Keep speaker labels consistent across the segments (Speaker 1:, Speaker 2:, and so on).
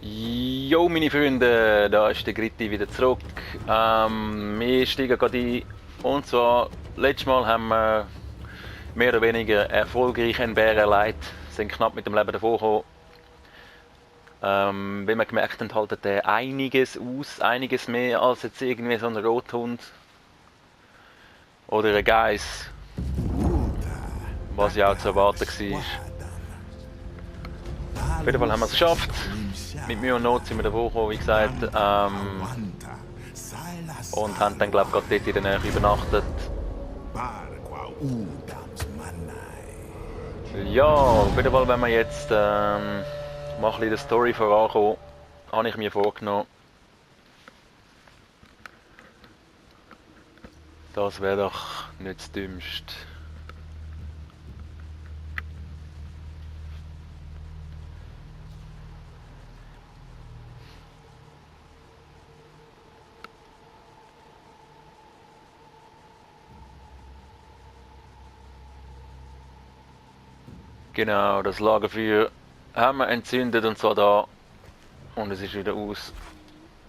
Speaker 1: Jo, meine Freunde, da ist der Gritti wieder zurück. Wir steigen gerade ein. Und zwar, letztes Mal haben wir mehr oder weniger erfolgreich einen Bär erleidet, sind knapp mit dem Leben davon gekommen. Wie wir gemerkt haben, haltet er einiges aus, einiges mehr als jetzt irgendwie so ein Rothund oder ein Geiss, was ja auch zu erwarten war. Auf jeden Fall haben wir es geschafft. Mit Mühe und Not sind wir davon gekommen, wie gesagt. Und haben dann, glaube ich, gerade dort in der Nähe übernachtet. Ja, auf jeden Fall, wenn wir jetzt mal ein bisschen der Story vorankommen, habe ich mir vorgenommen, das wäre doch nicht das Dümmste. Genau, das Lagerfeuer haben wir entzündet und zwar da. Und es ist wieder aus.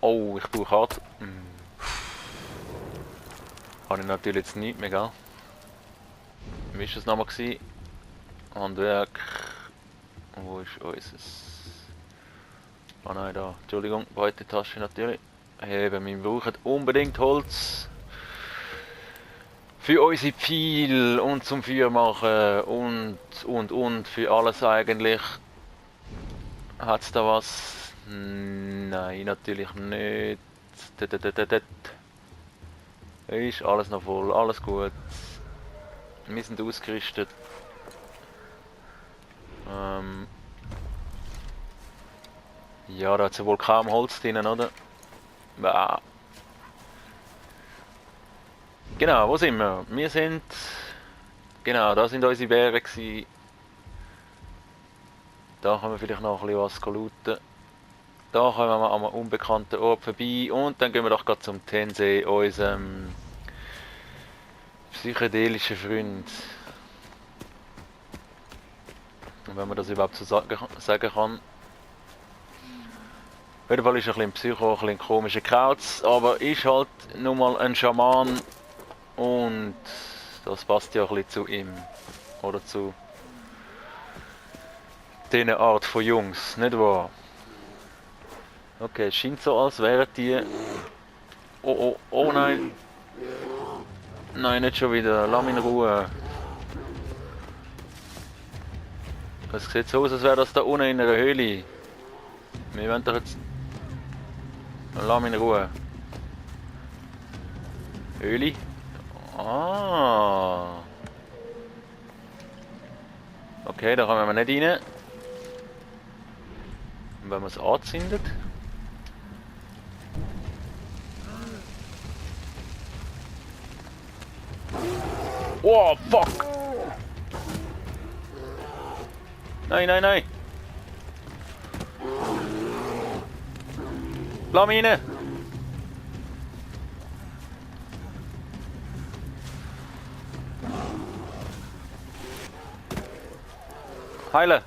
Speaker 1: Oh, ich brauche hart. Habe ich natürlich jetzt nicht mehr, gell? Wie war das nochmal? Handwerk. Wo ist unseres? Ah nein, da. Entschuldigung, Beutetasche natürlich. Eben, wir brauchen unbedingt Holz. Für unsere Pfeile und zum Feuer machen und für alles eigentlich. Hat's da was? Nein, natürlich nicht. Ist alles noch voll, alles gut. Wir sind ausgerüstet. Ja, da hat es ja wohl kaum Holz drin, oder? Ah. Genau, wo sind wir? Wir sind... Genau, da sind unsere Bären gewesen. Da können wir vielleicht noch ein bisschen was looten. Da kommen wir an einem unbekannten Ort vorbei und dann gehen wir doch gerade zum Tensei, unserem psychedelischen Freund. Und wenn man das überhaupt so sagen kann. Auf jeden Fall ist er ein bisschen Psycho, ein bisschen komischer Kauz, aber ist halt nun mal ein Schaman und das passt ja ein bisschen zu ihm. Oder zu dieser Art von Jungs, nicht wahr? Okay, es scheint so, als wären die... Oh nein. Nein, nicht schon wieder. Lass mich in Ruhe. Es sieht so aus, als wäre das da unten in einer Höhle. Wir wollen doch jetzt... Lass mich in Ruhe. Höhle? Ah. Okay, da kommen wir nicht rein. Und wenn man es anzündet... Oh, fuck! Nein, nein, nein! Lass mich rein! Heilen!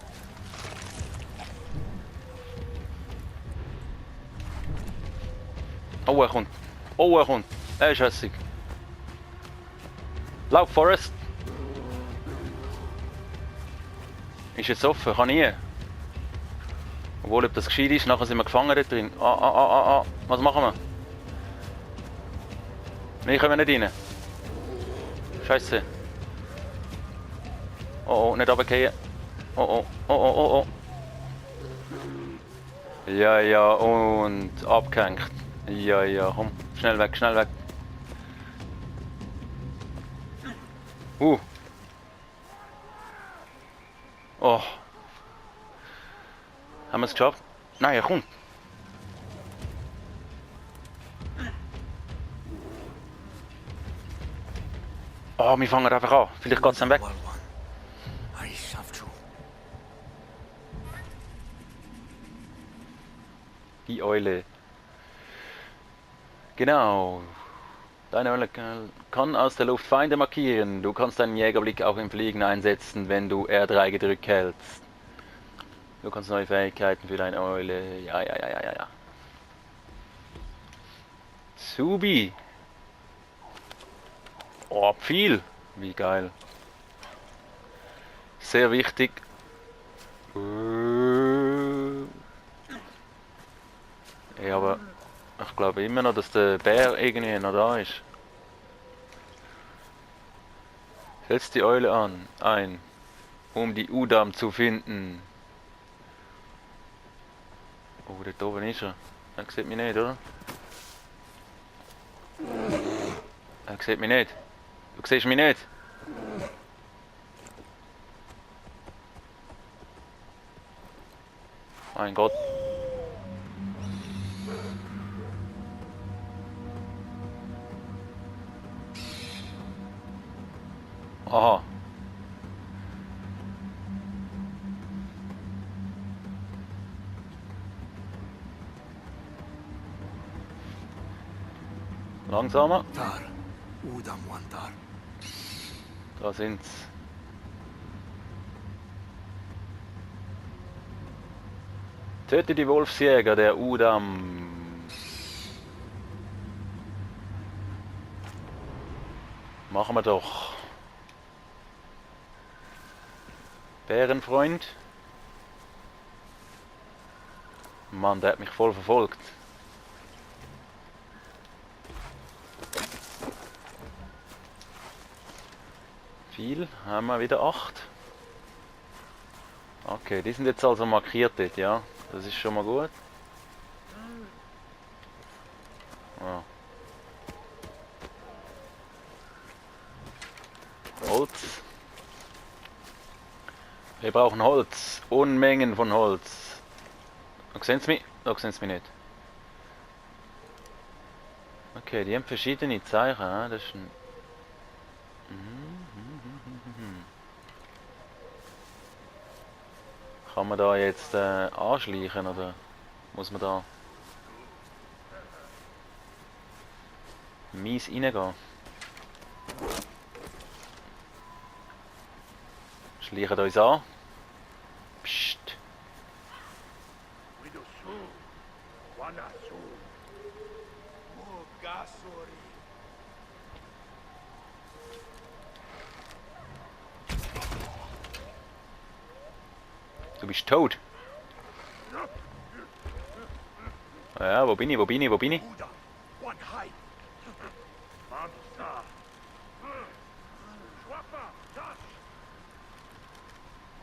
Speaker 1: Oh, er kommt! Oh, er kommt! Er ist hässig! Lauf, Forrest! Ist jetzt offen, kann ich. Obwohl, ob das gescheit ist, nachher sind wir gefangen da drin. Was machen wir? Wir kommen nicht rein. Scheiße. Oh, nicht runterfallen. Oh. Ja, und abgehängt. Ja, komm, schnell weg, schnell weg. Oh. Haben wir es geschafft? Nein, er kommt. Oh, wir fangen einfach an. Vielleicht geht es dann weg. Die Eule. Genau. Deine Eule kann aus der Luft Feinde markieren. Du kannst deinen Jägerblick auch im Fliegen einsetzen, wenn du R3 gedrückt hältst. Du kannst neue Fähigkeiten für deine Eule. Ja, ja, ja, ja, ja, ja. Subi. Oh, viel. Wie geil. Sehr wichtig. Ja, aber ich glaube immer noch, dass der Bär irgendwie noch da ist. Setz die Eule ein, um die Udam zu finden. Oh, dort oben ist er. Er sieht mich nicht, oder? Er sieht mich nicht. Du siehst mich nicht. Mein Gott. Aha. Langsamer.
Speaker 2: Tar, Udam Wantar.
Speaker 1: Da sind's. Töte die Wolfsjäger der Udam. Machen wir doch. Bärenfreund. Mann, der hat mich voll verfolgt. Viel, haben wir wieder 8. Okay, die sind jetzt also markiert dort, ja. Das ist schon mal gut. Ja. Holz. Wir brauchen Holz. Unmengen von Holz. Sehen Sie mich? Da sehen Sie mich nicht. Okay, die haben verschiedene Zeichen. Das ist ein... Kann man da jetzt anschleichen oder muss man da mies reingehen? Schleichen uns an. Psst. Du bist tot. Ja, wo bin ich? Wo bin ich? Wo bin ich?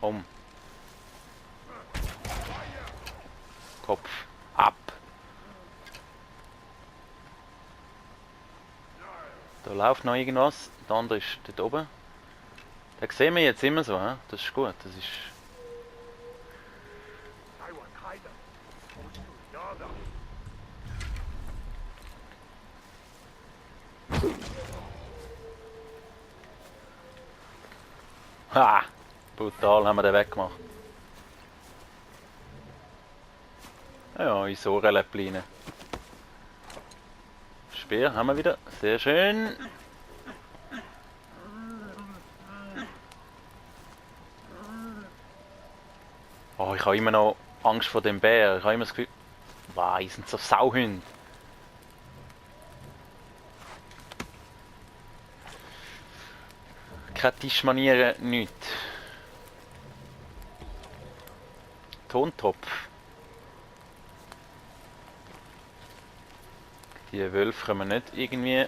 Speaker 1: Komm. Kopf ab. Da läuft noch irgendwas. Der andere ist dort oben. Den sehen wir jetzt immer so, he? Das ist gut. Das ist... Ha! Brutal haben wir den weggemacht. Ja, in so einer Läppline. Speer haben wir wieder. Sehr schön. Oh, ich habe immer noch Angst vor dem Bär. Ich habe immer das Gefühl... Wow, die sind so Sauhunde. Keine Tischmanieren, nichts. Tontopf. Die Wölfe können wir nicht irgendwie...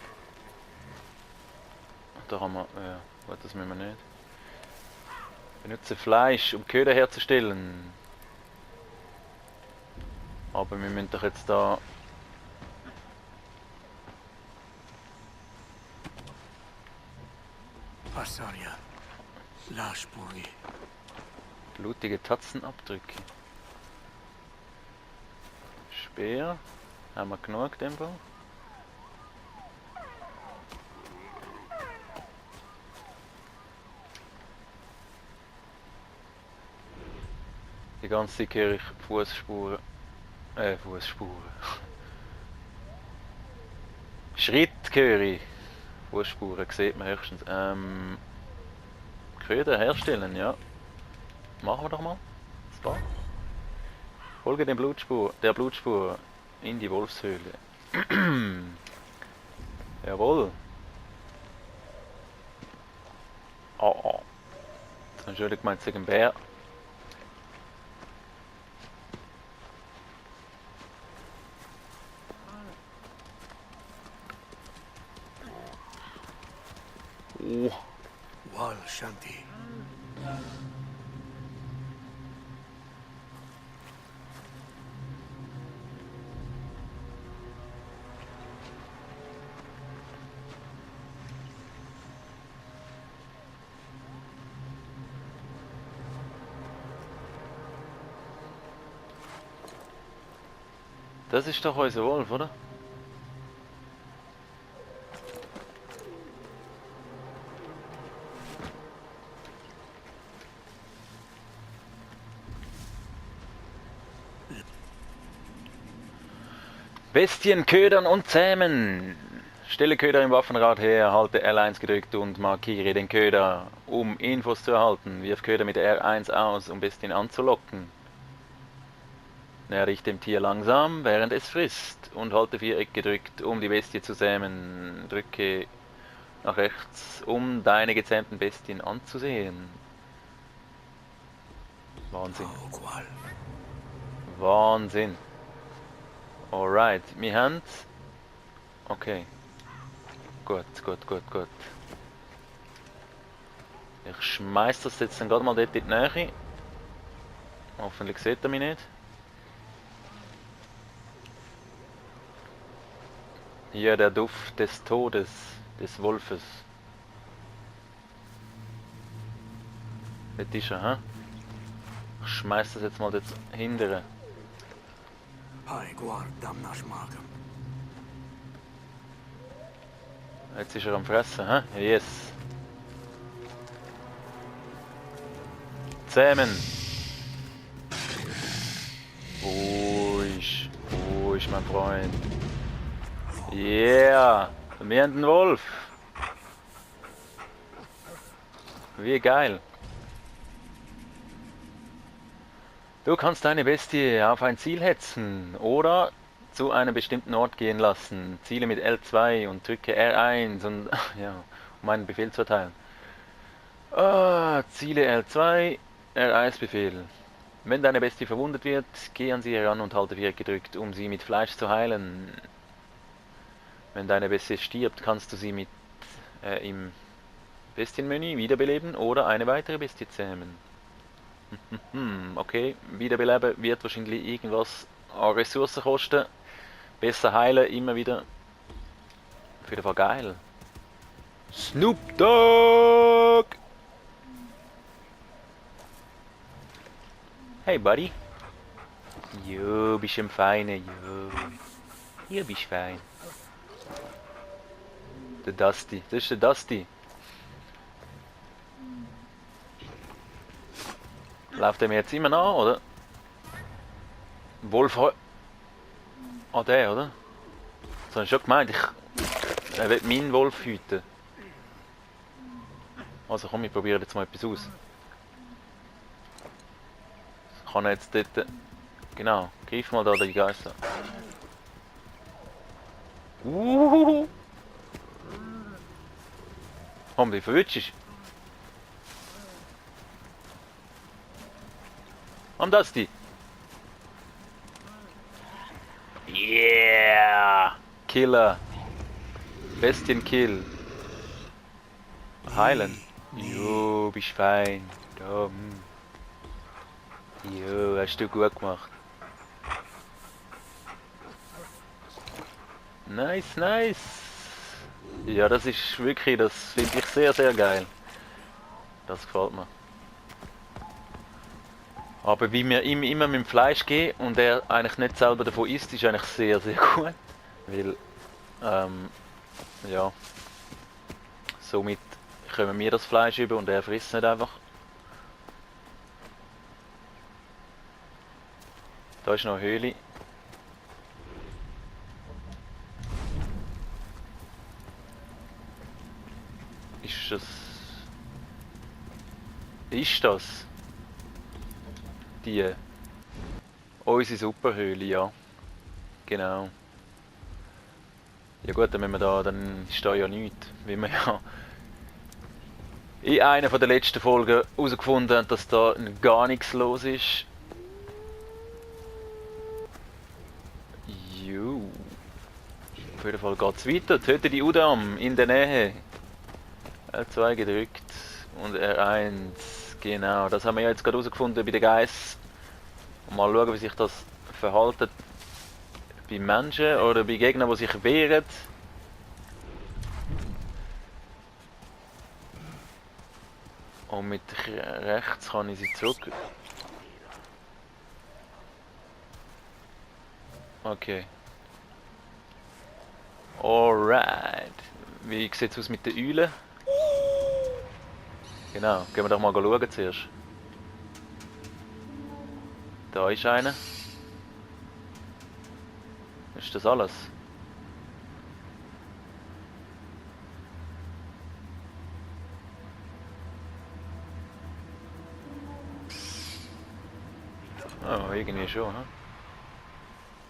Speaker 1: Da haben wir... Ja, gut, das müssen wir nicht. Benutze Fleisch, um Köder herzustellen. Aber wir müssen doch jetzt da...
Speaker 2: Passaria. Lashpuri.
Speaker 1: Blutige Tatzenabdrücke. Speer. Haben wir genug in dem Fall? Die ganze Zeit höre ich Fußspuren. Fußspuren. Schritt höre ich. Fußspuren sieht man höchstens. Köder herstellen, ja. Machen wir doch mal. Das war. Folge der Blutspur in die Wolfshöhle. Jawohl. Oh, oh. Jetzt habe ich schon gemeint, wegen Bär. Oh.
Speaker 2: Wal Shanti.
Speaker 1: Das ist doch unser Wolf, oder? Bestien ködern und zähmen. Stelle Köder im Waffenrad her, halte R1 gedrückt und markiere den Köder, um Infos zu erhalten. Wirf Köder mit R1 aus, um Bestien anzulocken. Näher dich dem Tier langsam, während es frisst, und halte Viereck gedrückt, um die Bestie zu zähmen. Drücke nach rechts, um deine gezähmten Bestien anzusehen. Wahnsinn. Wahnsinn. Alright, wir haben... Okay. Gut. Ich schmeiß das jetzt dann gerade mal dort in die Nähe. Hoffentlich sieht er mich nicht. Hier der Duft des Todes, des Wolfes. Dort ist er, hä? Ich schmeiß das jetzt mal dort hinterher. Jetzt ist er am Fressen, hä? Yes. Zähmen. Ruhig, mein Freund. Yeah, wir haben einen Wolf. Wie geil. Du kannst deine Bestie auf ein Ziel hetzen oder zu einem bestimmten Ort gehen lassen. Ziele mit L2 und drücke R1 und ja, um einen Befehl zu erteilen. Ziele L2, R1 Befehl. Wenn deine Bestie verwundet wird, geh an sie heran und halte Viereck gedrückt, um sie mit Fleisch zu heilen. Wenn deine Bestie stirbt, kannst du sie mit im Bestienmenü wiederbeleben oder eine weitere Bestie zähmen. Okay, wiederbeleben wird wahrscheinlich irgendwas an Ressourcen kosten. Besser heilen, immer wieder. Auf jeden Fall geil. Snoop Dogg! Hey Buddy. Jo, bist ein Feiner, jo. Hier bist fein. Der Dusty, das ist der Dusty. Läuft er mir jetzt immer nach, oder? Wolf... der, oder? Das habe ich schon gemeint, er will meinen Wolf hüten. Also komm, ich probiere jetzt mal etwas aus. Kann er jetzt dort... Genau, greif mal da die Geister. Komm, die verwütschst. Am Dusty. Yeah! Killer. Bestienkill. Heilen. Jo, bist fein. Da, Jo, hast du gut gemacht. Nice, nice. Ja, das ist wirklich, das finde ich sehr, sehr geil. Das gefällt mir. Aber wie wir ihm immer mit dem Fleisch geben und er eigentlich nicht selber davon isst, ist eigentlich sehr, sehr gut. Weil, ja, somit kommen wir das Fleisch über und er frisst nicht einfach. Da ist noch eine Höhle. Ist das... Ist das... Die... Unsere Superhöhle, ja. Genau. Ja gut, dann müssen wir da, dann ist da ja nichts. Wie wir ja in einer der letzten Folgen herausgefunden haben, dass da gar nichts los ist. Jo. Auf jeden Fall geht es weiter. Töte die Udam in der Nähe. R2 gedrückt und R1. Genau, das haben wir ja jetzt gerade herausgefunden bei den Geiss. Mal schauen, wie sich das verhalten bei Menschen oder bei Gegnern, die sich wehren. Und mit rechts kann ich sie zurück. Okay. Alright. Wie sieht es aus mit den Eulen? Genau, gehen wir doch mal schauen zuerst. Da ist einer. Ist das alles? Oh, irgendwie schon, ne?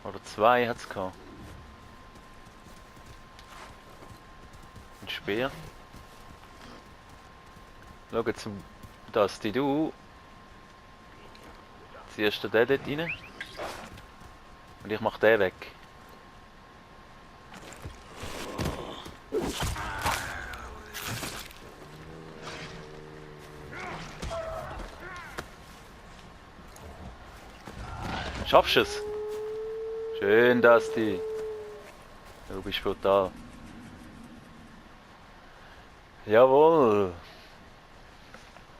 Speaker 1: Oder zwei hat es gehabt. Ein Speer. Schau jetzt, dass du ziehst du den dort rein. Und ich mach den weg. Schaffst du es? Schön, Dusty. Du bist brutal. Jawohl.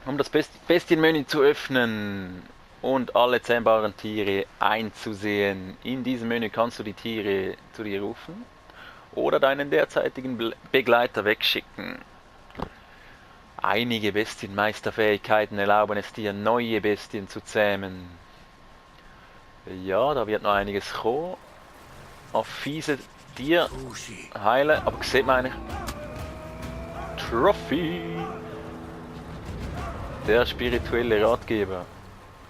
Speaker 1: Um das Bestienmenü zu öffnen und alle zähmbaren Tiere einzusehen. In diesem Menü kannst du die Tiere zu dir rufen oder deinen derzeitigen Begleiter wegschicken. Einige Bestienmeisterfähigkeiten erlauben es dir, neue Bestien zu zähmen. Ja, da wird noch einiges kommen. Auf fiese Tiere heilen, aber sieht man eigentlich. Trophy! Der spirituelle Ratgeber.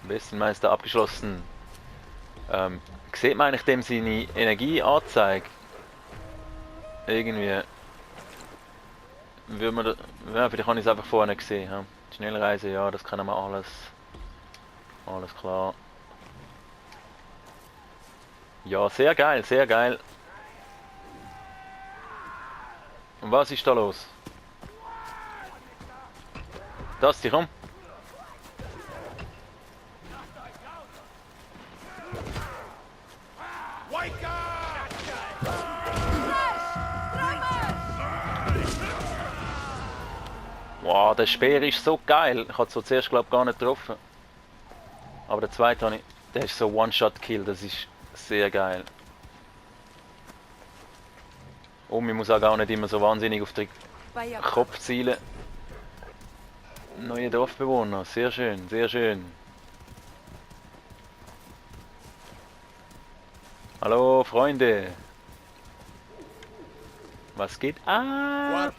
Speaker 1: Bestienmeister abgeschlossen. Sieht man eigentlich dem seine Energie anzeigt? Irgendwie. Würde man da, ja, vielleicht habe ich es einfach vorher nicht gesehen. Ja. Schnellreise, ja, das können wir alles. Alles klar. Ja, sehr geil, sehr geil. Und was ist da los? Das, die komm. Wow, der Speer ist so geil. Ich habe so zuerst glaube gar nicht getroffen. Aber der zweite habe ich, der ist so One-Shot-Kill, das ist sehr geil. Und man muss auch gar nicht immer so wahnsinnig auf den Kopf zielen. Neue Dorfbewohner, sehr schön, sehr schön. Hallo Freunde. Was geht? Ah!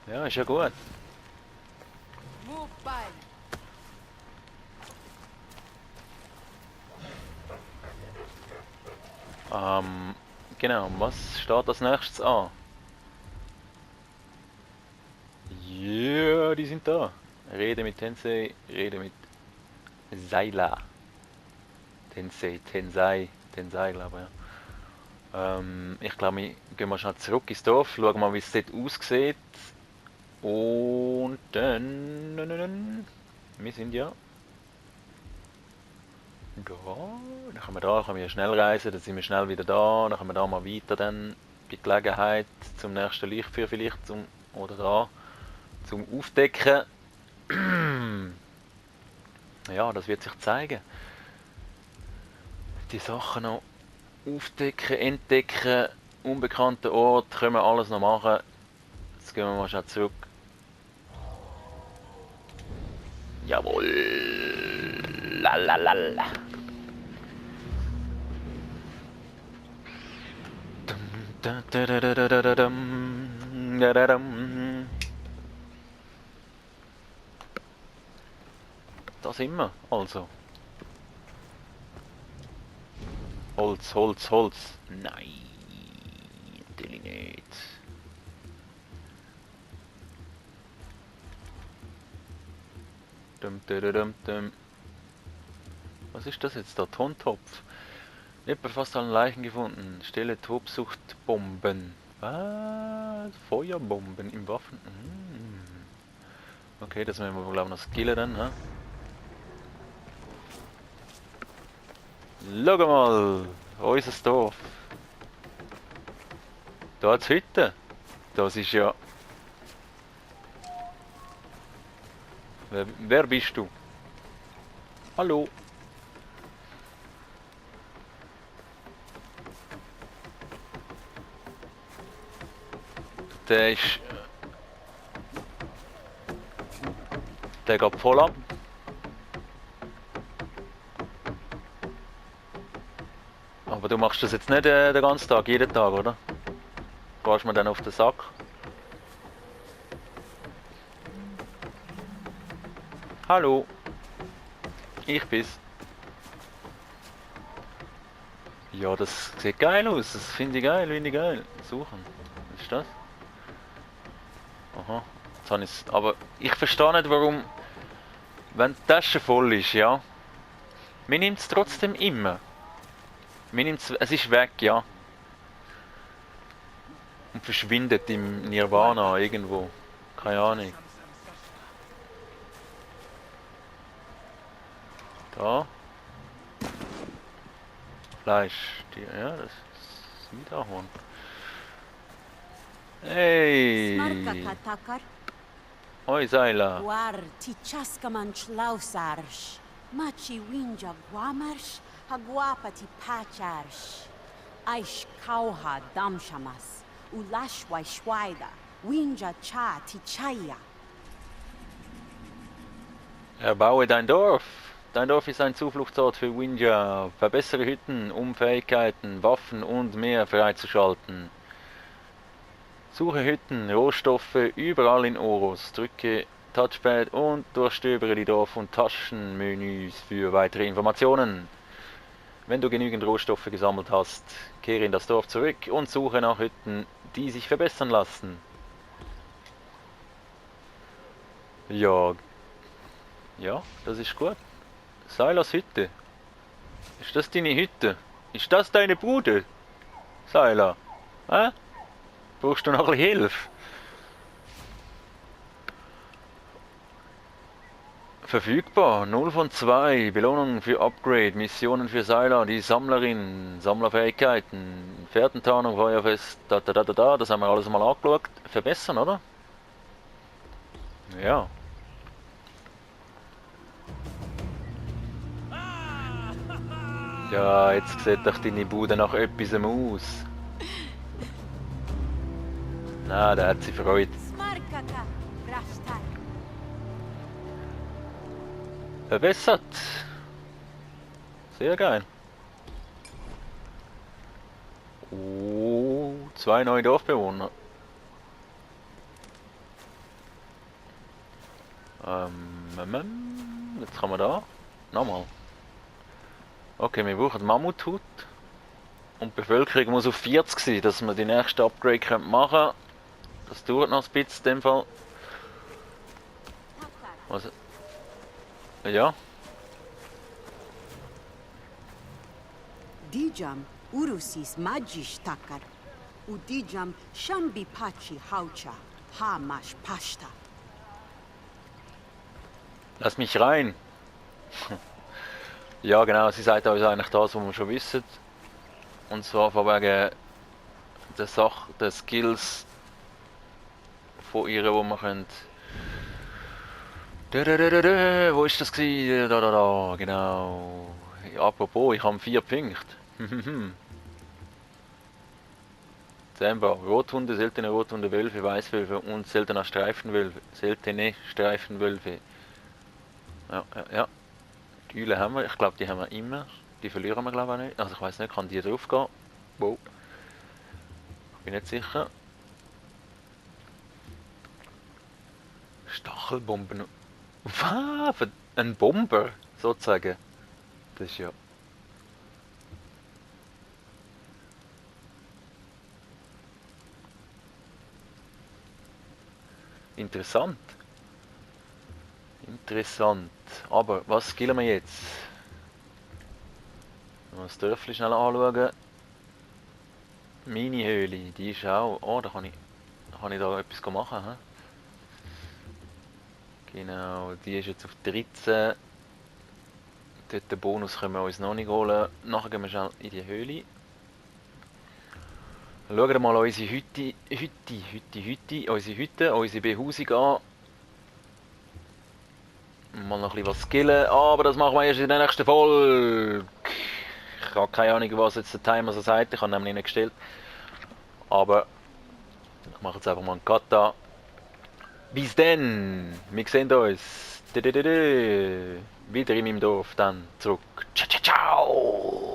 Speaker 1: Ja, ist ja gut. Genau, was steht als nächstes an? Ja, die sind da. Rede mit Tensei, rede mit Sayla. Tensei, glaube ich. Ja. Ich glaube, wir gehen mal schnell zurück ins Dorf, schauen mal, wie es dort aussieht. Und dann. Wir sind ja. Da. Dann können wir ja schnell reisen, dann sind wir schnell wieder da. Dann können wir da mal weiter dann bei Gelegenheit zum nächsten Lichtfeuer vielleicht oder da zum Aufdecken. Ja, das wird sich zeigen. Die Sachen noch aufdecken, entdecken, unbekannte Ort, können wir alles noch machen. Jetzt gehen wir mal schnell zurück. Jawohl. Lalalala. Da sind wir, also. Holz, Holz, Holz. Nein, natürlich nicht. Dum, dum, dum, dum. Was ist das jetzt da? Tontopf. Etwa fast alle Leichen gefunden. Stelle Tobsuchtbomben. Was? Feuerbomben im Waffen. Okay, das werden wir wohl auch noch skillen dann, ne? Schau mal, unser Dorf. Da hat's Hütte. Das ist ja... Wer bist du? Hallo. Der ist... Der geht voll ab. Aber du machst das jetzt nicht den ganzen Tag, jeden Tag, oder? Fahrst mir dann auf den Sack? Hallo. Ich bin's. Ja, das sieht geil aus. Das finde ich geil. Suchen. Was ist das? Aha. Jetzt habe ich's. Aber ich verstehe nicht, warum... Wenn die Tasche voll ist, ja. Mir nimmt es trotzdem immer. Es ist weg, ja. Und verschwindet im Nirvana irgendwo. Keine Ahnung. Da. Fleisch. Ja, das ist Wiederhorn. Hey! Oi, Seila.
Speaker 3: War tichaskaman schlausarsch. Machi winja guamarsch, haguapa ti pacharsch. Aish kauha damshamas. Ulashwai schwaida. Winja cha tichaya.
Speaker 1: Erbaue dein Dorf. Dein Dorf ist ein Zufluchtsort für Winja. Verbessere Hütten, um Fähigkeiten, Waffen und mehr freizuschalten. Suche Hütten, Rohstoffe überall in Oros. Drücke Touchpad und durchstöbere die Dorf- und Taschenmenüs für weitere Informationen. Wenn du genügend Rohstoffe gesammelt hast, kehre in das Dorf zurück und suche nach Hütten, die sich verbessern lassen. Ja, das ist gut. Sailas Hütte. Ist das deine Hütte? Ist das deine Bude? Saila? Hä? Brauchst du noch ein bisschen Hilfe? Verfügbar, 0 von 2. Belohnungen für Upgrade, Missionen für Saila, die Sammlerin, Sammlerfähigkeiten, Fährtentarnung, Feuerfest, das haben wir alles mal angeschaut. Verbessern, oder? Ja. Ja, jetzt sieht doch deine Bude nach etwas aus. Na, da hat sie Freude. Verbessert. Sehr geil. Oh, 2 neue Dorfbewohner. Jetzt kann man da. Nochmal. Okay, wir brauchen Mammuthut. Und die Bevölkerung muss auf 40 sein, dass wir die nächste Upgrade machen können. Das dauert noch ein bisschen in dem Fall. Was? Ja.
Speaker 3: Dijam urusis magisch takar. Udijam shambi pachi haucha. Hamash pashta.
Speaker 1: Lass mich rein. Ja, genau, sie sagt uns eigentlich das, was wir schon wissen. Und zwar von wegen der Sache, der Skills von ihr, wo man können. Wo ist das gewesen? Da, genau. Apropos, ich habe 4 Punkte. Zemba, Rothunde, seltene Rothunde, Wölfe, Weißwölfe und seltener Streifenwölfe. Seltene Streifenwölfe. Ja. Die Eule haben wir, ich glaube, die haben wir immer. Die verlieren wir, glaube ich, auch nicht. Also ich weiß nicht, kann die drauf gehen? Wow. Ich bin nicht sicher. Stachelbomben. Was? ein Bomber, sozusagen. Das ist ja... Interessant. Interessant. Aber was skillen wir jetzt? Das Dörfli schnell anschauen. Meine Höhle, die ist auch... Oh, da kann ich da etwas machen. He? Genau, die ist jetzt auf 13. Dort den Bonus können wir uns noch nicht holen. Nachher gehen wir schnell in die Höhle. Schauen wir mal unsere Hütte, unsere Hütte, unsere Behausung an. Mal noch ein bisschen was skillen, aber das machen wir erst in der nächsten Folge. Ich habe keine Ahnung, was jetzt der Timer so sagt, ich habe nämlich nicht gestellt. Aber ich mache jetzt einfach mal einen Cut da. Bis denn, wir sehen uns wieder in meinem Dorf dann zurück. Ciao, ciao, ciao!